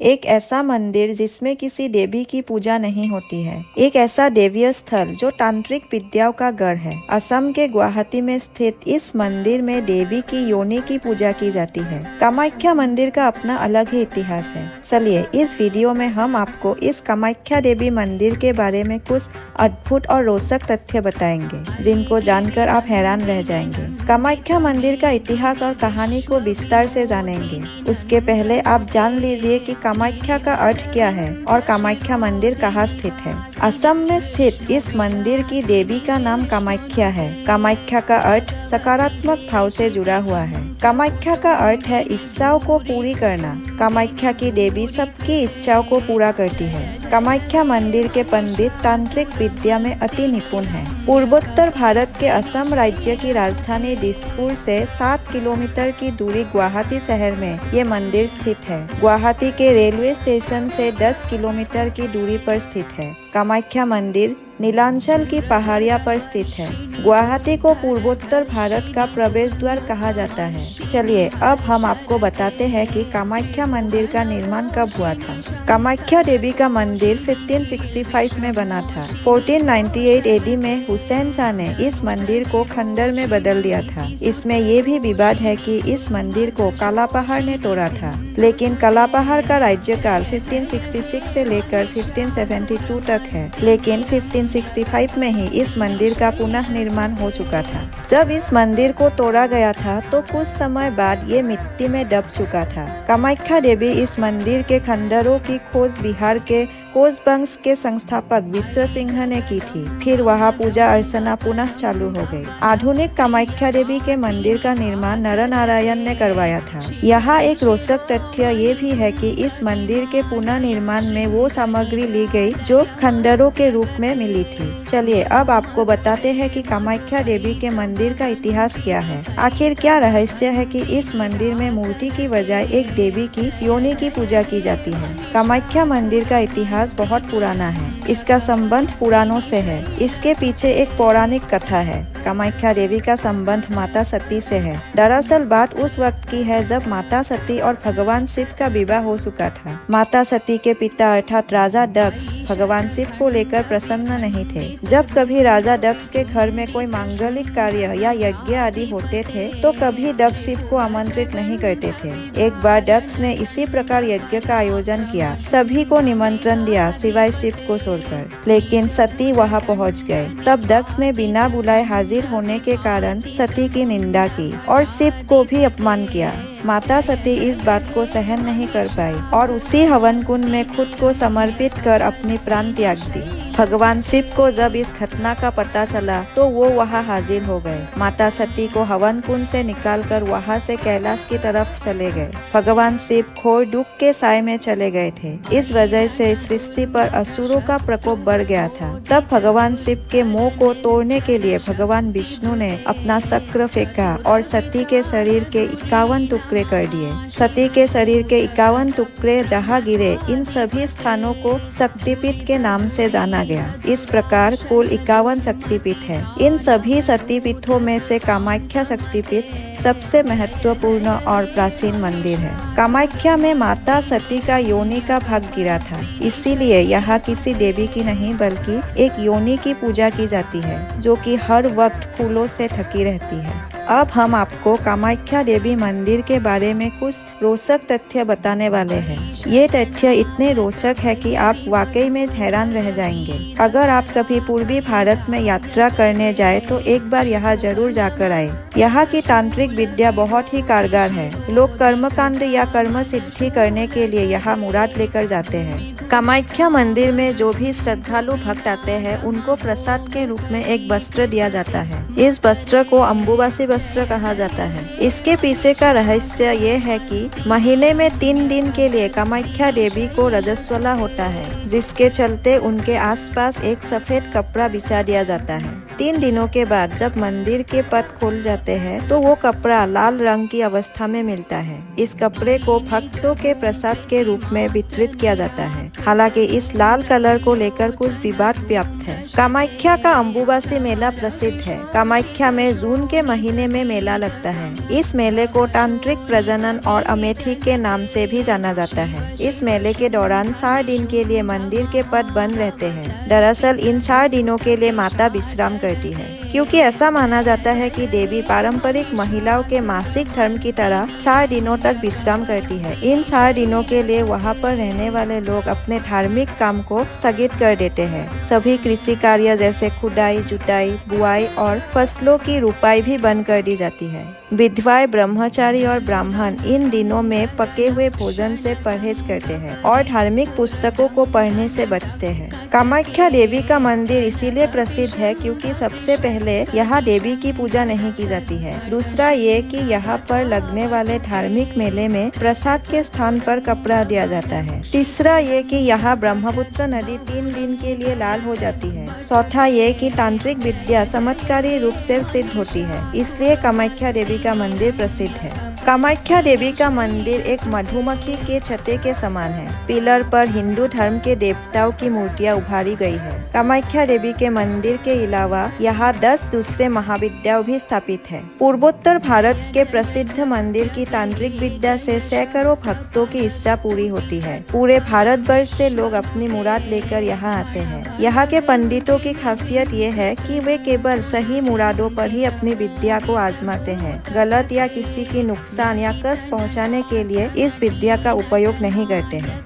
एक ऐसा मंदिर जिसमें किसी देवी की पूजा नहीं होती है। एक ऐसा देवीय स्थल जो तांत्रिक विद्याओं का गढ़ है। असम के गुवाहाटी में स्थित इस मंदिर में देवी की योनि की पूजा की जाती है। कामाख्या मंदिर का अपना अलग ही इतिहास है। चलिए इस वीडियो में हम आपको इस कामाख्या देवी मंदिर के बारे में कुछ अद्भुत और रोचक तथ्य बताएंगे, जिनको जानकर आप हैरान रह जाएंगे। कामाख्या मंदिर का इतिहास और कहानी को विस्तार से जानेंगे। उसके पहले आप जान लीजिए कि कामाख्या का अर्थ क्या है और कामाख्या मंदिर कहाँ स्थित है। असम में स्थित इस मंदिर की देवी का नाम कामाख्या है। कामाख्या का अर्थ सकारात्मक भाव से जुड़ा हुआ है। कामाख्या का अर्थ है इच्छाओं को पूरी करना। कामाख्या की देवी सबकी इच्छाओं को पूरा करती है। कामाख्या मंदिर के पंडित तांत्रिक विद्या में अति निपुण हैं। पूर्वोत्तर भारत के असम राज्य की राजधानी दिसपुर से 7 किलोमीटर की दूरी गुवाहाटी शहर में ये मंदिर स्थित है। गुवाहाटी के रेलवे स्टेशन से 10 किलोमीटर की दूरी पर स्थित है। कामाख्या मंदिर नीलांचल की पहाड़िया पर स्थित है। गुवाहाटी को पूर्वोत्तर भारत का प्रवेश द्वार कहा जाता है। चलिए अब हम आपको बताते हैं कि कामाख्या मंदिर का निर्माण कब हुआ था। कामाख्या देवी का मंदिर 1565 में बना था। 1498 एडी में हुसैन शाह ने इस मंदिर को खंडर में बदल दिया था। इसमें ये भी विवाद है कि इस मंदिर को कालापहाड़ ने तोड़ा था, लेकिन कालापहाड़ का राज्यकाल 1566 से लेकर 1572 तक है। लेकिन 1565 में ही इस मंदिर का पुनः निर्माण हो चुका था। जब इस मंदिर को तोड़ा गया था तो कुछ समय बाद ये मिट्टी में दब चुका था। कामाख्या देवी इस मंदिर के खंडरों की खोज बिहार के कोच वंश के संस्थापक विश्व सिंह ने की थी। फिर वहाँ पूजा अर्चना पुनः चालू हो गई। आधुनिक कामाख्या देवी के मंदिर का निर्माण नरनारायण ने करवाया था। यहाँ एक रोचक तथ्य ये भी है कि इस मंदिर के पुनः निर्माण में वो सामग्री ली गई जो खंडरों के रूप में मिली थी। चलिए अब आपको बताते हैं कि कामाख्या देवी के मंदिर का इतिहास क्या है। आखिर क्या रहस्य है कि इस मंदिर में मूर्ति की बजाय एक देवी की योनि की पूजा की जाती है। कामाख्या मंदिर का इतिहास बहुत पुराना है। इसका संबंध पुराणों से है। इसके पीछे एक पौराणिक कथा है। कामाख्या देवी का संबंध माता सती से है। दरअसल बात उस वक्त की है जब माता सती और भगवान शिव का विवाह हो चुका था। माता सती के पिता अर्थात राजा दक्ष भगवान शिव को लेकर प्रसन्न नहीं थे। जब कभी राजा दक्ष के घर में कोई मांगलिक कार्य या यज्ञ आदि होते थे तो कभी दक्ष शिव को आमंत्रित नहीं करते थे। एक बार दक्ष ने इसी प्रकार यज्ञ का आयोजन किया। सभी को निमंत्रण दिया सिवाय शिव को छोड़कर, लेकिन सती वहां पहुंच गए। तब दक्ष ने बिना बुलाए हाजिर होने के कारण सती की निंदा की और शिव को भी अपमान किया। माता सती इस बात को सहन नहीं कर पाई और उसी हवन कुंड में खुद को समर्पित कर अपनी प्राण त्याग दी। भगवान शिव को जब इस घटना का पता चला तो वो वहाँ हाजिर हो गए। माता सती को हवन कुंड से निकालकर वहाँ से कैलाश की तरफ चले गए। भगवान शिव घोर दुख के साए में चले गए थे। इस वजह से सृष्टि पर असुरों का प्रकोप बढ़ गया था। तब भगवान शिव के मोह को तोड़ने के लिए भगवान विष्णु ने अपना चक्र फेंका और सती के शरीर के 51 टुकड़े कर दिए। सती के शरीर के 51 टुकड़े जहाँ गिरे, इन सभी स्थानों को शक्तिपीठ के नाम से जाना गया। इस प्रकार कुल 51 शक्तिपीठ है। इन सभी शक्तिपीठों में से कामाख्या शक्तिपीठ सबसे महत्वपूर्ण और प्राचीन मंदिर है। कामाख्या में माता सती का योनि का भाग गिरा था, इसीलिए यहाँ किसी देवी की नहीं बल्कि एक योनि की पूजा की जाती है, जो कि हर वक्त फूलों से ढकी रहती है। अब हम आपको कामाख्या देवी मंदिर के बारे में कुछ रोचक तथ्य बताने वाले हैं। ये तथ्य इतने रोचक है कि आप वाकई में हैरान रह जाएंगे। अगर आप कभी पूर्वी भारत में यात्रा करने जाए तो एक बार यहाँ जरूर जाकर आए। यहाँ की तांत्रिक विद्या बहुत ही कारगर है। लोग कर्मकांड या कर्म सिद्धि करने के लिए यहाँ मुराद लेकर जाते हैं। कामाख्या मंदिर में जो भी श्रद्धालु भक्त आते हैं उनको प्रसाद के रूप में एक वस्त्र दिया जाता है। इस वस्त्र को अम्बुबासी वस्त्र कहा जाता है। इसके पीछे का रहस्य ये है कि महीने में 3 दिन के लिए कामाख्या देवी को रजस्वला होता है, जिसके चलते उनके आसपास एक सफेद कपड़ा बिछा दिया जाता है। 3 दिनों के बाद जब मंदिर के पट खोल जाते हैं तो वो कपड़ा लाल रंग की अवस्था में मिलता है। इस कपड़े को भक्तों के प्रसाद के रूप में वितरित किया जाता है। हालांकि इस लाल कलर को लेकर कुछ विवाद व्याप्त है। है। कामाख्या का अम्बुबासी मेला प्रसिद्ध है। कामाख्या में जून के महीने में मेला लगता है। इस मेले को तांत्रिक प्रजनन और अमेठी के नाम से भी जाना जाता है। इस मेले के दौरान 4 दिन के लिए मंदिर के पट बंद रहते हैं। दरअसल इन 4 दिनों के लिए माता विश्राम करती है, क्योंकि ऐसा माना जाता है कि देवी पारंपरिक महिलाओं के मासिक धर्म की तरह 4 दिनों तक विश्राम करती है। इन 4 दिनों के लिए वहाँ पर रहने वाले लोग अपने धार्मिक काम को स्थगित कर देते हैं। सभी कृषि कार्य जैसे खुदाई, जुताई, बुआई और फसलों की रुपाई भी बंद कर दी जाती है। विधवाएं, ब्रह्मचारी और ब्राह्मण इन दिनों में पके हुए भोजन से परहेज करते हैं और धार्मिक पुस्तकों को पढ़ने से बचते हैं। कामाख्या देवी का मंदिर इसीलिए प्रसिद्ध है क्योंकि सबसे पहले यहाँ देवी की पूजा नहीं की जाती है। दूसरा ये कि यहाँ पर लगने वाले धार्मिक मेले में प्रसाद के स्थान पर कपड़ा दिया जाता है। तीसरा ये कि यहाँ ब्रह्मपुत्र नदी 3 दिन के लिए लाल हो जाती है। चौथा ये कि तांत्रिक विद्या चमत्कारी रूप से सिद्ध होती है, इसलिए कामाख्या देवी का मंदिर प्रसिद्ध है। कामाख्या देवी का मंदिर एक मधुमक्खी के छत्ते के समान है। पिलर पर हिंदू धर्म के देवताओं की मूर्तियां उभारी गई है। कामाख्या देवी के मंदिर के अलावा यहाँ 10 दूसरे महाविद्यालय भी स्थापित है। पूर्वोत्तर भारत के प्रसिद्ध मंदिर की तांत्रिक विद्या से सैकड़ों भक्तों की इच्छा पूरी होती है। पूरे भारत वर्ष से लोग अपनी मुराद लेकर यहाँ आते हैं। यहाँ के पंडितों की खासियत ये है कि वे केवल सही मुरादों पर ही अपनी विद्या को आजमाते हैं। गलत या किसी की नुकसान या कष्ट पहुंचाने के लिए इस विद्या का उपयोग नहीं करते हैं।